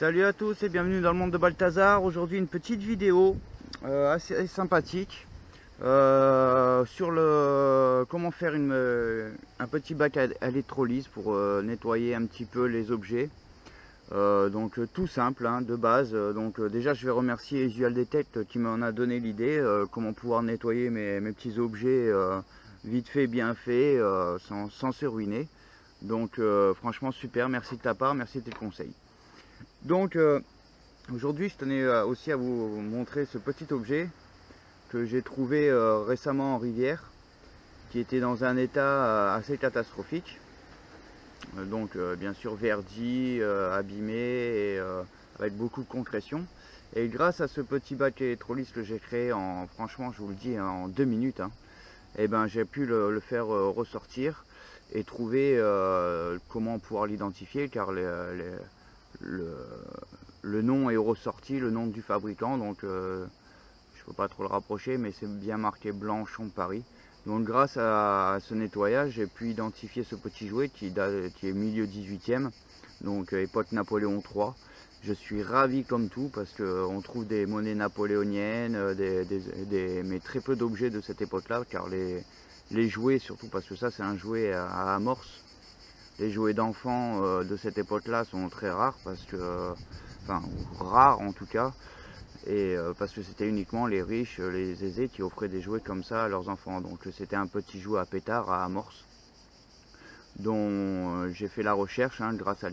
Salut à tous et bienvenue dans le monde de Balthazar. Aujourd'hui une petite vidéo assez sympathique sur comment faire un petit bac à électrolyse pour nettoyer un petit peu les objets. Tout simple hein, de base. Déjà je vais remercier Visual Detect qui m'en a donné l'idée, comment pouvoir nettoyer mes petits objets vite fait, bien fait, sans se ruiner. Franchement super, merci de ta part, merci de tes conseils. Aujourd'hui je tenais aussi à vous montrer ce petit objet que j'ai trouvé récemment en rivière, qui était dans un état assez catastrophique. Bien sûr verdi, abîmé et avec beaucoup de concrétion. Et grâce à ce petit bac électrolyse que j'ai créé franchement je vous le dis, en 2 minutes, hein, et ben j'ai pu le faire ressortir et trouver comment pouvoir l'identifier, car le nom est ressorti, le nom du fabricant, je peux pas trop le rapprocher, mais c'est bien marqué Blanchon Paris. Donc grâce à ce nettoyage, j'ai pu identifier ce petit jouet qui est milieu 18e, donc époque Napoléon III. Je suis ravi comme tout parce qu'on trouve des monnaies napoléoniennes, mais très peu d'objets de cette époque-là, car les jouets, surtout parce que ça c'est un jouet à amorce, les jouets d'enfants de cette époque-là sont très rares enfin rares en tout cas, et parce que c'était uniquement les riches, les aisés qui offraient des jouets comme ça à leurs enfants. Donc c'était un petit jouet à pétard, à amorce, dont j'ai fait la recherche hein, grâce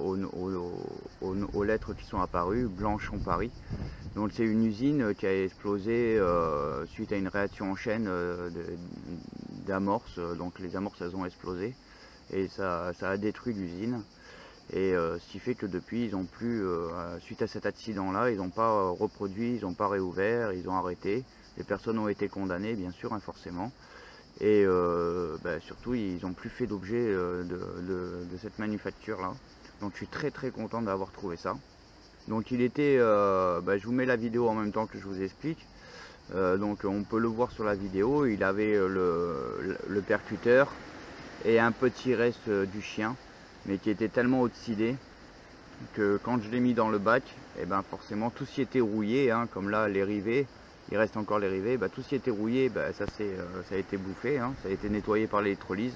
aux lettres qui sont apparues, Blanchon Paris. Donc c'est une usine qui a explosé suite à une réaction en chaîne d'amorces. Donc les amorces elles ont explosé et ça a détruit l'usine. Et ce qui fait que depuis ils ont plus, suite à cet accident là, ils n'ont pas reproduit, ils n'ont pas réouvert, ils ont arrêté. Les personnes ont été condamnées bien sûr, hein, forcément. Et surtout ils n'ont plus fait d'objet de cette manufacture là. Donc je suis très content d'avoir trouvé ça. Donc il était, je vous mets la vidéo en même temps que je vous explique. On peut le voir sur la vidéo, il avait le percuteur et un petit reste du chien, mais qui était tellement oxydé que quand je l'ai mis dans le bac, et ben forcément tout ce qui était rouillé, hein, comme là les rivets, il reste encore les rivets, tout ce qui était rouillé, ça a été bouffé, hein, ça a été nettoyé par l'électrolyse.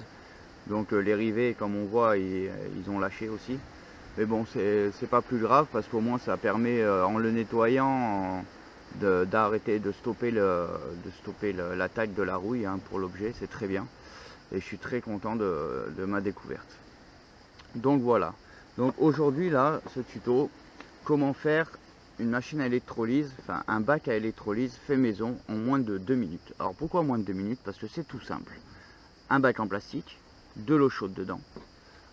Donc les rivets, comme on voit, ils ont lâché aussi. Mais bon, c'est pas plus grave parce qu'au moins ça permet, en le nettoyant, d'arrêter, de stopper l'attaque de la rouille hein, pour l'objet. C'est très bien. Et je suis très content de ma découverte. Donc voilà. Donc aujourd'hui là, ce tuto, comment faire une machine à électrolyse, enfin un bac à électrolyse fait maison en moins de 2 minutes. Alors pourquoi moins de 2 minutes? Parce que c'est tout simple. Un bac en plastique, de l'eau chaude dedans,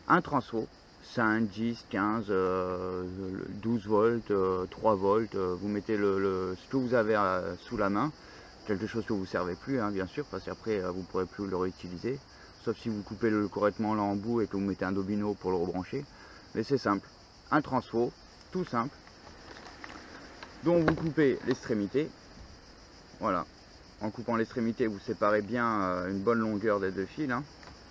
un transfo, 5, 10, 15, 12 volts, 3 volts, vous mettez ce que vous avez sous la main, quelque chose que vous ne servez plus hein, bien sûr, parce qu'après vous ne pourrez plus le réutiliser, sauf si vous coupez correctement là en bout et que vous mettez un domino pour le rebrancher. Mais c'est simple, un transfo, tout simple, dont vous coupez l'extrémité, voilà, en coupant l'extrémité vous séparez bien une bonne longueur des deux fils, hein.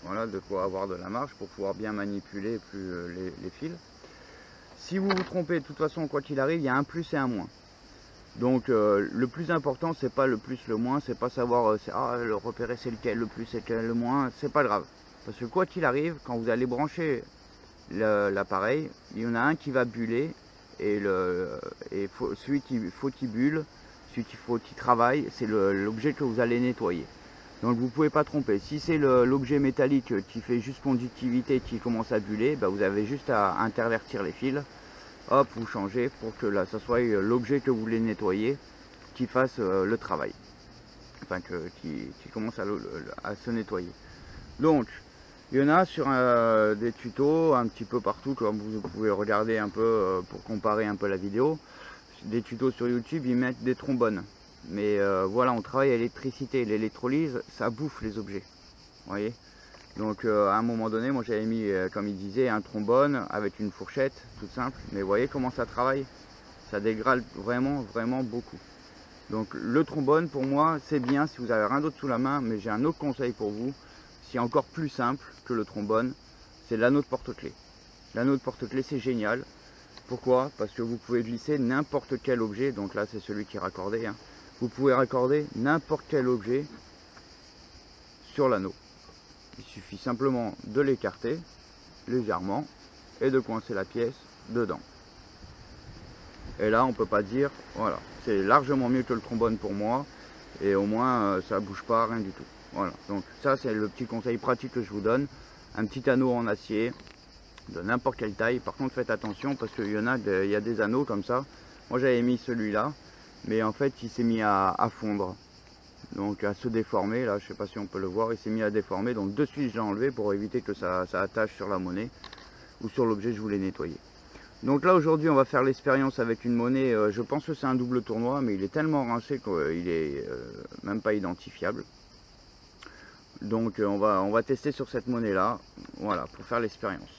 Voilà, de quoi avoir de la marge pour pouvoir bien manipuler les fils. Si vous vous trompez, de toute façon, quoi qu'il arrive, il y a un plus et un moins. Donc le plus important, c'est pas le plus, le moins, c'est pas savoir le repérer c'est lequel le plus, c'est lequel le moins, c'est pas grave. Parce que quoi qu'il arrive, quand vous allez brancher l'appareil, il y en a un qui va buller et celui qu'il faut qu'il bulle, celui qu'il faut qu'il travaille, c'est l'objet que vous allez nettoyer. Donc vous ne pouvez pas tromper. Si c'est l'objet métallique qui fait juste conductivité qui commence à buller, vous avez juste à intervertir les fils. Hop, vous changez pour que là, ça soit l'objet que vous voulez nettoyer qui fasse le travail. Enfin, qui commence à se nettoyer. Donc, il y en a sur des tutos un petit peu partout, comme vous pouvez regarder un peu pour comparer un peu la vidéo. Des tutos sur YouTube, ils mettent des trombones. Mais voilà, on travaille à l'électricité. L'électrolyse, ça bouffe les objets. Vous voyez. Donc à un moment donné, moi j'avais mis, comme il disait, un trombone avec une fourchette, toute simple. Mais vous voyez comment ça travaille? Ça dégrade vraiment beaucoup. Donc le trombone, pour moi, c'est bien si vous avez rien d'autre sous la main. Mais j'ai un autre conseil pour vous, c'est encore plus simple que le trombone, c'est l'anneau de porte-clés. L'anneau de porte-clés, c'est génial. Pourquoi? Parce que vous pouvez glisser n'importe quel objet, donc là c'est celui qui est raccordé, hein. Vous pouvez raccorder n'importe quel objet sur l'anneau. Il suffit simplement de l'écarter légèrement et de coincer la pièce dedans. Et là on peut pas dire, voilà, c'est largement mieux que le trombone pour moi, et au moins ça bouge pas, rien du tout. Voilà, donc ça c'est le petit conseil pratique que je vous donne. Un petit anneau en acier de n'importe quelle taille. Par contre faites attention parce qu'il y en a, il y a des anneaux comme ça. Moi j'avais mis celui-là, mais en fait il s'est mis à fondre, donc à se déformer. Là je sais pas si on peut le voir, il s'est mis à déformer, donc de suite j'ai enlevé pour éviter que ça attache sur la monnaie ou sur l'objet que je voulais nettoyer. Donc là aujourd'hui on va faire l'expérience avec une monnaie, je pense que c'est un double tournoi, mais il est tellement rincé qu'il est même pas identifiable. Donc on va tester sur cette monnaie là, voilà, pour faire l'expérience.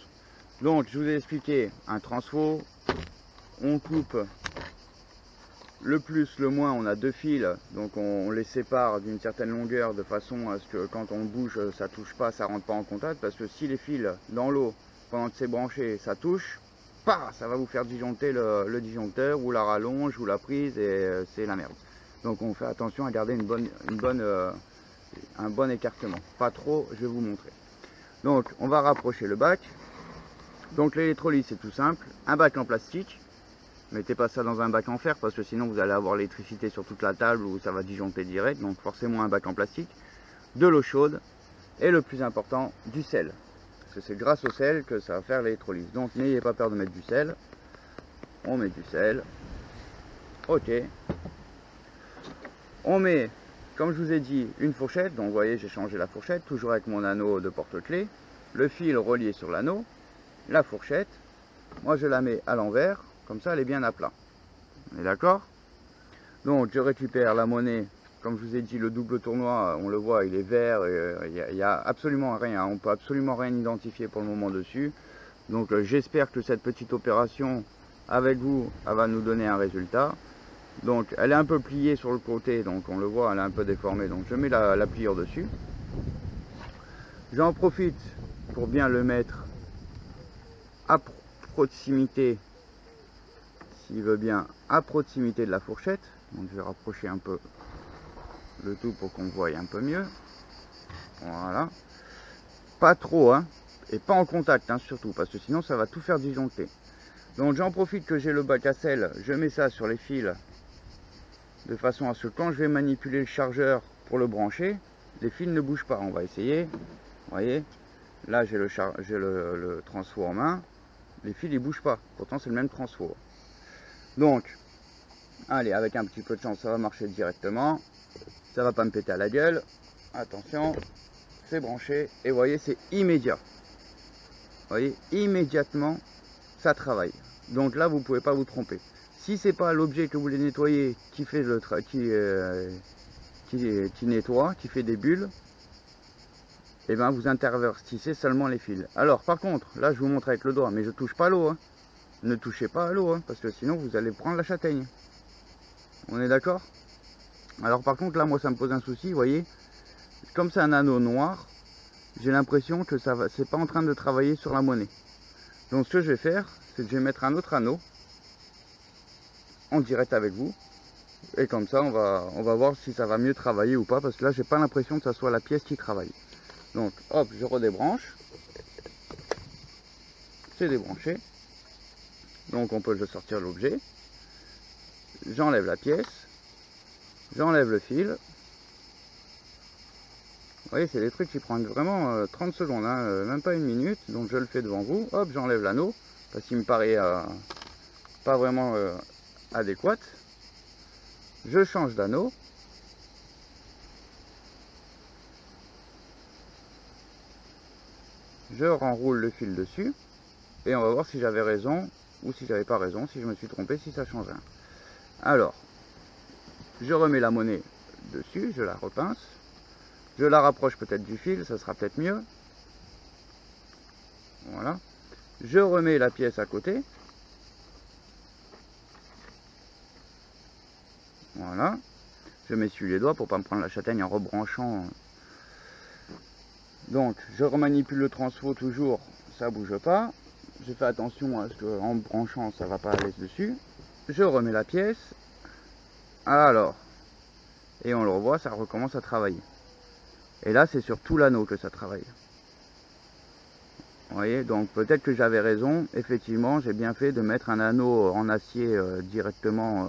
Donc je vous ai expliqué un transfo, on coupe le plus, le moins, on a deux fils, donc on les sépare d'une certaine longueur de façon à ce que quand on bouge ça touche pas, ça rentre pas en contact, parce que si les fils dans l'eau pendant que c'est branché ça touche, ça va vous faire disjoncter le disjoncteur ou la rallonge ou la prise, et c'est la merde. Donc on fait attention à garder un bon écartement, pas trop, je vais vous montrer. Donc on va rapprocher le bac. Donc l'électrolyse c'est tout simple, un bac en plastique, mettez pas ça dans un bac en fer parce que sinon vous allez avoir l'électricité sur toute la table ou ça va disjoncter direct, donc forcément un bac en plastique, de l'eau chaude et le plus important, du sel. Parce que c'est grâce au sel que ça va faire l'électrolyse. Donc n'ayez pas peur de mettre du sel. On met du sel. Ok. On met, comme je vous ai dit, une fourchette. Donc vous voyez, j'ai changé la fourchette, toujours avec mon anneau de porte-clés. Le fil relié sur l'anneau. La fourchette. Moi je la mets à l'envers. Comme ça elle est bien à plat. On est d'accord? Donc je récupère la monnaie. Comme je vous ai dit, le double tournoi, on le voit, il est vert, il n'y a absolument rien, on peut absolument rien identifier pour le moment dessus. Donc j'espère que cette petite opération avec vous, elle va nous donner un résultat. Donc elle est un peu pliée sur le côté, donc on le voit, elle est un peu déformée, donc je mets la pliure dessus. J'en profite pour bien le mettre à proximité, s'il veut bien, à proximité de la fourchette. Donc je vais rapprocher un peu le tout pour qu'on voie un peu mieux. Voilà. Pas trop, hein, et pas en contact, hein, surtout, parce que sinon ça va tout faire disjoncter. Donc j'en profite que j'ai le bac à sel, je mets ça sur les fils, de façon à ce que quand je vais manipuler le chargeur pour le brancher, les fils ne bougent pas. On va essayer. Vous voyez, là j'ai le transfo en main, les fils ils bougent pas, pourtant c'est le même transfo. Donc, allez, avec un petit peu de chance ça va marcher directement. Ça va pas me péter à la gueule. Attention, c'est branché. Et vous voyez, c'est immédiat. Vous voyez, immédiatement, ça travaille. Donc là, vous ne pouvez pas vous tromper. Si c'est pas l'objet que vous voulez nettoyer qui fait le qui nettoie, qui fait des bulles, et ben vous intervertissez seulement les fils. Alors par contre, là je vous montre avec le doigt, mais je touche pas l'eau. Hein. Ne touchez pas à l'eau, hein, parce que sinon vous allez prendre la châtaigne. On est d'accord? Alors par contre là moi ça me pose un souci, vous voyez, comme c'est un anneau noir, j'ai l'impression que ça va, c'est pas en train de travailler sur la monnaie. Donc ce que je vais faire, c'est que je vais mettre un autre anneau en direct avec vous, et comme ça on va voir si ça va mieux travailler ou pas, parce que là j'ai pas l'impression que ça soit la pièce qui travaille. Donc hop, je redébranche, c'est débranché, donc on peut sortir l'objet, j'enlève la pièce, j'enlève le fil. Vous voyez, c'est des trucs qui prennent vraiment 30 secondes, hein, même pas une minute. Donc je le fais devant vous. Hop, j'enlève l'anneau, parce qu'il me paraît pas vraiment adéquat. Je change d'anneau. Je renroule le fil dessus. Et on va voir si j'avais raison, ou si j'avais pas raison, si je me suis trompé, si ça change rien. Alors, je remets la monnaie dessus, je la repince. Je la rapproche peut-être du fil, ça sera peut-être mieux. Voilà. Je remets la pièce à côté. Voilà. Je m'essuie les doigts pour pas me prendre la châtaigne en rebranchant. Donc, je remanipule le transfo toujours, ça bouge pas. j'ai fait attention à ce qu'en branchant ça va pas aller dessus. Je remets la pièce. Alors, et on le revoit, ça recommence à travailler. Et là c'est sur tout l'anneau que ça travaille. Vous voyez, donc peut-être que j'avais raison, effectivement j'ai bien fait de mettre un anneau en acier directement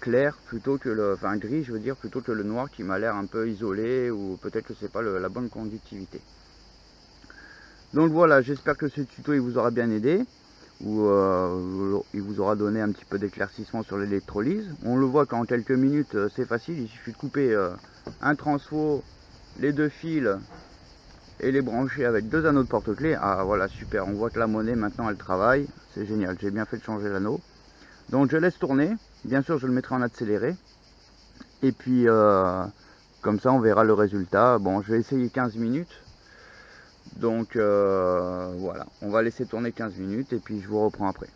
clair plutôt que le, enfin gris je veux dire, plutôt que le noir qui m'a l'air un peu isolé, ou peut-être que c'est pas la bonne conductivité. Donc voilà, j'espère que ce tuto il vous aura bien aidé, ou il vous aura donné un petit peu d'éclaircissement sur l'électrolyse. On le voit qu'en quelques minutes c'est facile, il suffit de couper un transfo, les deux fils et les brancher avec deux anneaux de porte-clés. Ah voilà, super, on voit que la monnaie maintenant elle travaille, c'est génial, j'ai bien fait de changer l'anneau. Donc je laisse tourner, bien sûr je le mettrai en accéléré, et puis comme ça on verra le résultat. Bon, je vais essayer 15 minutes, donc voilà, on va laisser tourner 15 minutes et puis je vous reprends après.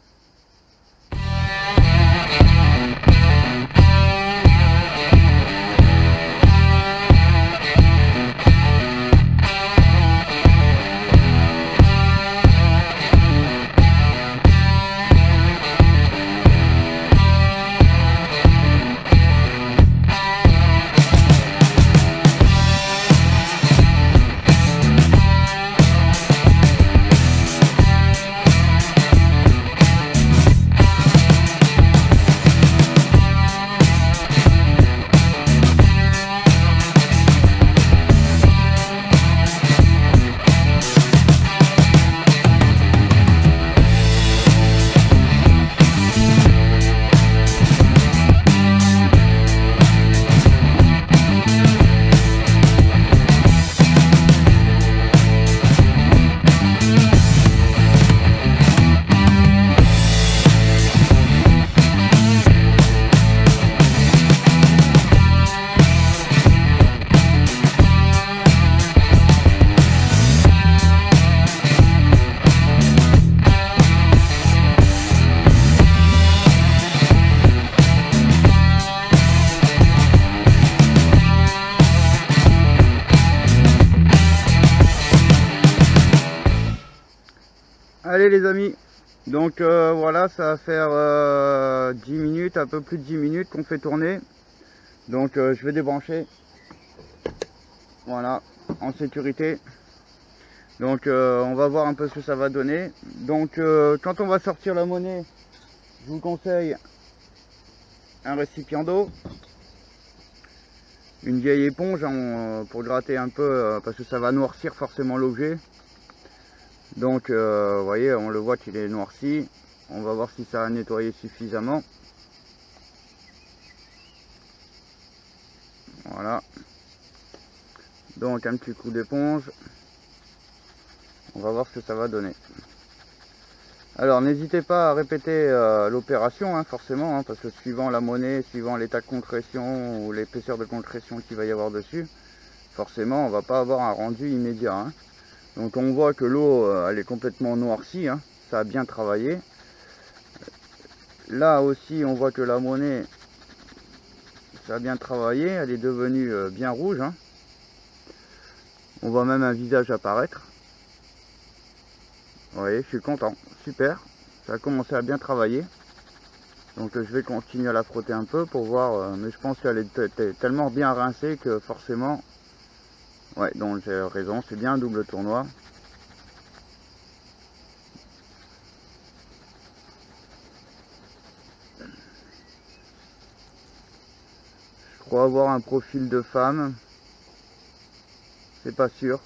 Allez les amis, donc voilà, ça va faire 10 minutes, un peu plus de 10 minutes qu'on fait tourner. Donc je vais débrancher, voilà, en sécurité. Donc on va voir un peu ce que ça va donner. Donc quand on va sortir la monnaie, je vous conseille un récipient d'eau, une vieille éponge hein, pour gratter un peu, parce que ça va noircir forcément l'objet. Donc vous voyez, on le voit qu'il est noirci. On va voir si ça a nettoyé suffisamment. Voilà. Donc un petit coup d'éponge. On va voir ce que ça va donner. Alors n'hésitez pas à répéter l'opération, hein, forcément, hein, parce que suivant la monnaie, suivant l'état de concrétion ou l'épaisseur de concrétion qu'il va y avoir dessus, forcément on va pas avoir un rendu immédiat. Hein. Donc on voit que l'eau elle est complètement noircie, hein, ça a bien travaillé. Là aussi on voit que la monnaie ça a bien travaillé, elle est devenue bien rouge. Hein. On voit même un visage apparaître. Vous voyez, je suis content, super, ça a commencé à bien travailler. Donc je vais continuer à la frotter un peu pour voir, mais je pense qu'elle est tellement bien rincée que forcément... Ouais, donc j'ai raison, c'est bien un double tournois. Je crois avoir un profil de femme. C'est pas sûr.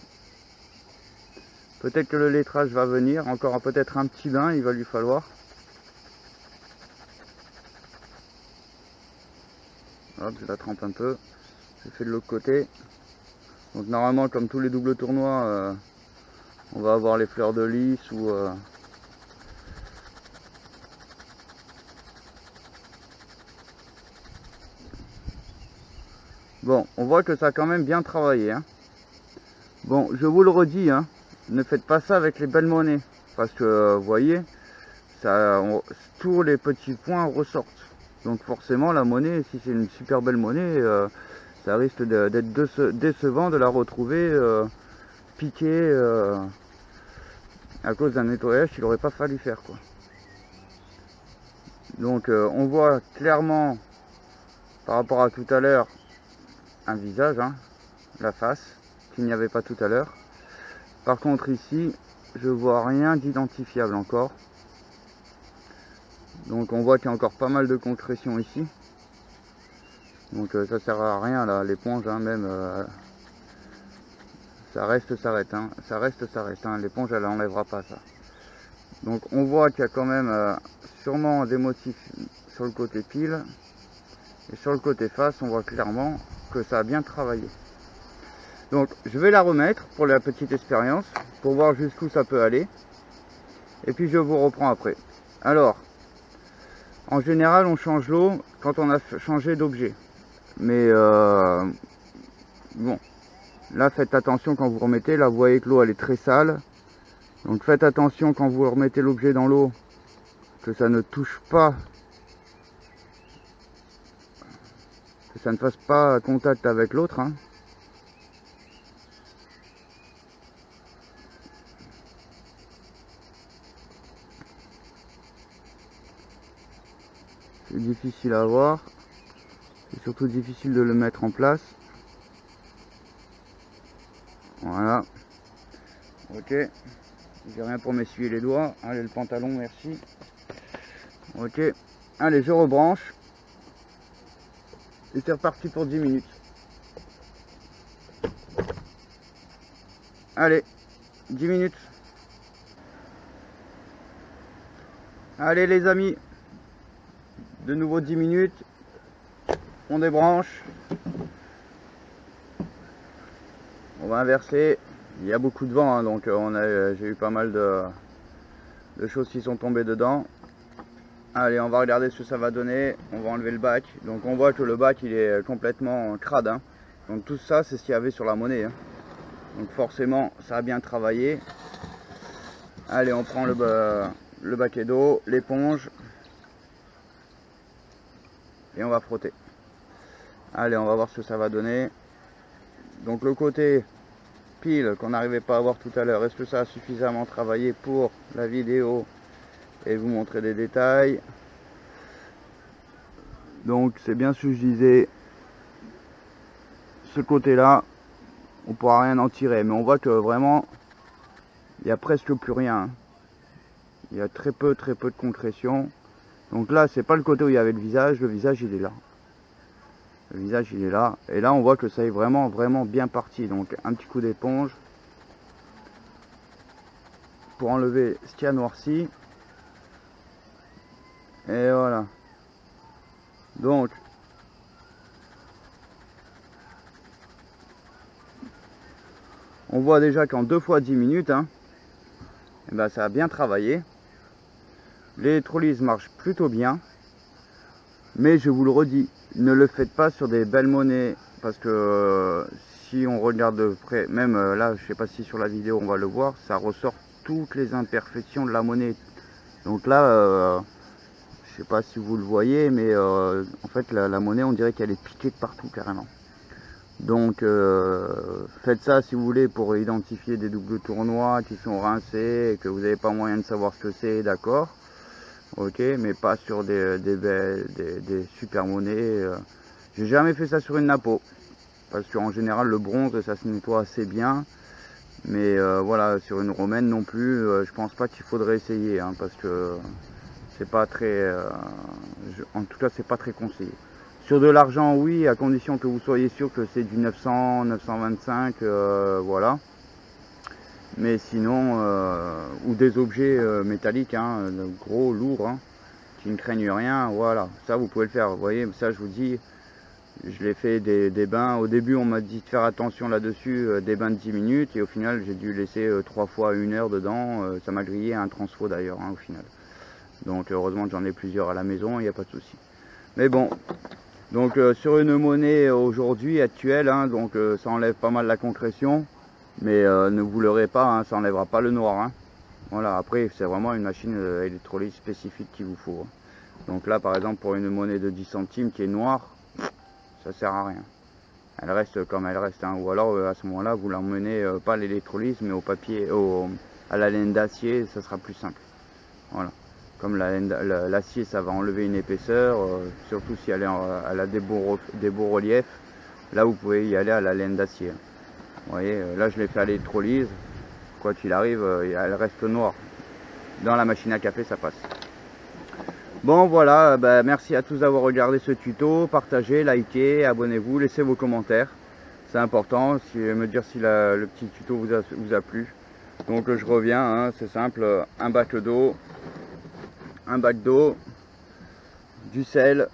Peut-être que le lettrage va venir, encore peut-être un petit bain, il va lui falloir. Hop, je la trempe un peu. Je fais de l'autre côté. Donc normalement, comme tous les doubles tournois, on va avoir les fleurs de lys ou... Bon, on voit que ça a quand même bien travaillé. Hein. Bon, je vous le redis, hein, ne faites pas ça avec les belles monnaies. Parce que, vous voyez, tous les petits points ressortent. Donc forcément, la monnaie, si c'est une super belle monnaie, ça risque d'être décevant de la retrouver piquée, à cause d'un nettoyage qu'il n'aurait pas fallu faire, quoi. Donc on voit clairement par rapport à tout à l'heure un visage, hein, la face, qu'il n'y avait pas tout à l'heure. Par contre ici, je vois rien d'identifiable encore. Donc on voit qu'il y a encore pas mal de concrétion ici. Donc ça sert à rien là, l'éponge, hein, même ça reste, s'arrête, hein, ça reste, hein, l'éponge elle enlèvera pas ça. Donc on voit qu'il y a quand même sûrement des motifs sur le côté pile. Et sur le côté face, on voit clairement que ça a bien travaillé. Donc je vais la remettre pour la petite expérience, pour voir jusqu'où ça peut aller. Et puis je vous reprends après. Alors, en général, on change l'eau quand on a changé d'objet. Mais bon, là faites attention quand vous remettez. Là vous voyez que l'eau elle est très sale. Donc faites attention quand vous remettez l'objet dans l'eau, que ça ne touche pas, que ça ne fasse pas contact avec l'autre, hein. C'est difficile à voir. C'est surtout difficile de le mettre en place. Voilà. Ok. J'ai rien pour m'essuyer les doigts. Allez, le pantalon, merci. Ok. Allez, je rebranche. Et c'est reparti pour 10 minutes. Allez, 10 minutes. Allez les amis. De nouveau 10 minutes. On débranche. On va inverser. Il y a beaucoup de vent, hein, donc j'ai eu pas mal de choses qui sont tombées dedans. Allez, on va regarder ce que ça va donner. On va enlever le bac. Donc on voit que le bac il est complètement crade, hein. Donc tout ça c'est ce qu'il y avait sur la monnaie, hein. Donc forcément ça a bien travaillé. Allez, on prend le baquet d'eau, l'éponge et on va frotter. Allez, on va voir ce que ça va donner. Donc le côté pile qu'on n'arrivait pas à voir tout à l'heure, est-ce que ça a suffisamment travaillé pour la vidéo et vous montrer des détails? Donc c'est bien ce que je disais, ce côté là on pourra rien en tirer, mais on voit que vraiment il y a presque plus rien, hein. Il y a très peu de concrétion. Donc là c'est pas le côté où il y avait le visage il est là, le visage il est là, et là on voit que ça est vraiment bien parti. Donc un petit coup d'éponge pour enlever ce qui a noirci, et voilà. Donc on voit déjà qu'en 2 fois 10 minutes, hein, et ben ça a bien travaillé. L'électrolyse marche plutôt bien, mais je vous le redis, ne le faites pas sur des belles monnaies, parce que si on regarde de près, même là je sais pas si sur la vidéo on va le voir, ça ressort toutes les imperfections de la monnaie. Donc là je sais pas si vous le voyez, mais en fait la monnaie on dirait qu'elle est piquée de partout carrément. Donc faites ça si vous voulez pour identifier des doubles tournois qui sont rincés et que vous n'avez pas moyen de savoir ce que c'est, d'accord, ok, mais pas sur des super monnaies. J'ai jamais fait ça sur une napo, parce qu'en général le bronze ça se nettoie assez bien, mais voilà, sur une romaine non plus, je pense pas qu'il faudrait essayer, hein, parce que c'est pas très en tout cas c'est pas très conseillé. Sur de l'argent oui, à condition que vous soyez sûr que c'est du 900, 925, voilà. Mais sinon ou des objets métalliques, hein, gros, lourds, hein, qui ne craignent rien, voilà, ça vous pouvez le faire. Vous voyez, ça je vous dis, je l'ai fait des bains. Au début on m'a dit de faire attention là-dessus, des bains de 10 minutes, et au final j'ai dû laisser 3 fois 1 heure dedans. Ça m'a grillé un transfo d'ailleurs, hein, au final. Donc heureusement que j'en ai plusieurs à la maison, il n'y a pas de souci. Mais bon, donc sur une monnaie aujourd'hui actuelle, hein, donc ça enlève pas mal la concrétion, mais ne vous leurrez pas, hein, ça enlèvera pas le noir, hein. Voilà, après c'est vraiment une machine électrolyse spécifique qu'il vous faut, hein. Donc là par exemple pour une monnaie de 10 centimes qui est noire, ça sert à rien. Elle reste comme elle reste, hein. Ou alors à ce moment là vous l'emmenez pas à l'électrolyse mais au papier, à la laine d'acier, ça sera plus simple. Voilà. Comme l'acier, ça va enlever une épaisseur, surtout si elle a des beaux reliefs. Là, vous pouvez y aller à la laine d'acier. Vous voyez, là, je l'ai fait à l'électrolyse. Quoi qu'il arrive, elle reste noire. Dans la machine à café, ça passe. Bon, voilà, merci à tous d'avoir regardé ce tuto. Partagez, likez, abonnez-vous, laissez vos commentaires. C'est important, me dire si le petit tuto vous a plu. Donc, je reviens, hein, c'est simple, un bac d'eau, du sel,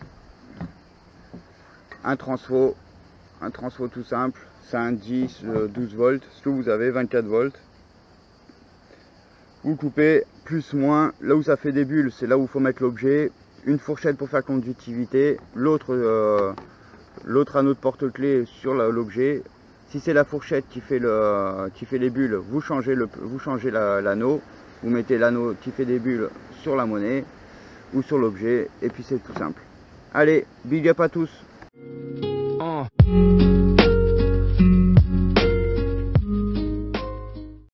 un transfo tout simple, 5, 10, 12 volts, ce que vous avez, 24 volts. Vous coupez, plus, moins, là où ça fait des bulles, c'est là où il faut mettre l'objet, une fourchette pour faire conductivité, l'autre anneau de porte-clés sur l'objet. Si c'est la fourchette qui fait les bulles, vous changez l'anneau, vous mettez l'anneau qui fait des bulles sur la monnaie ou sur l'objet, et puis c'est tout simple. Allez, big up à tous!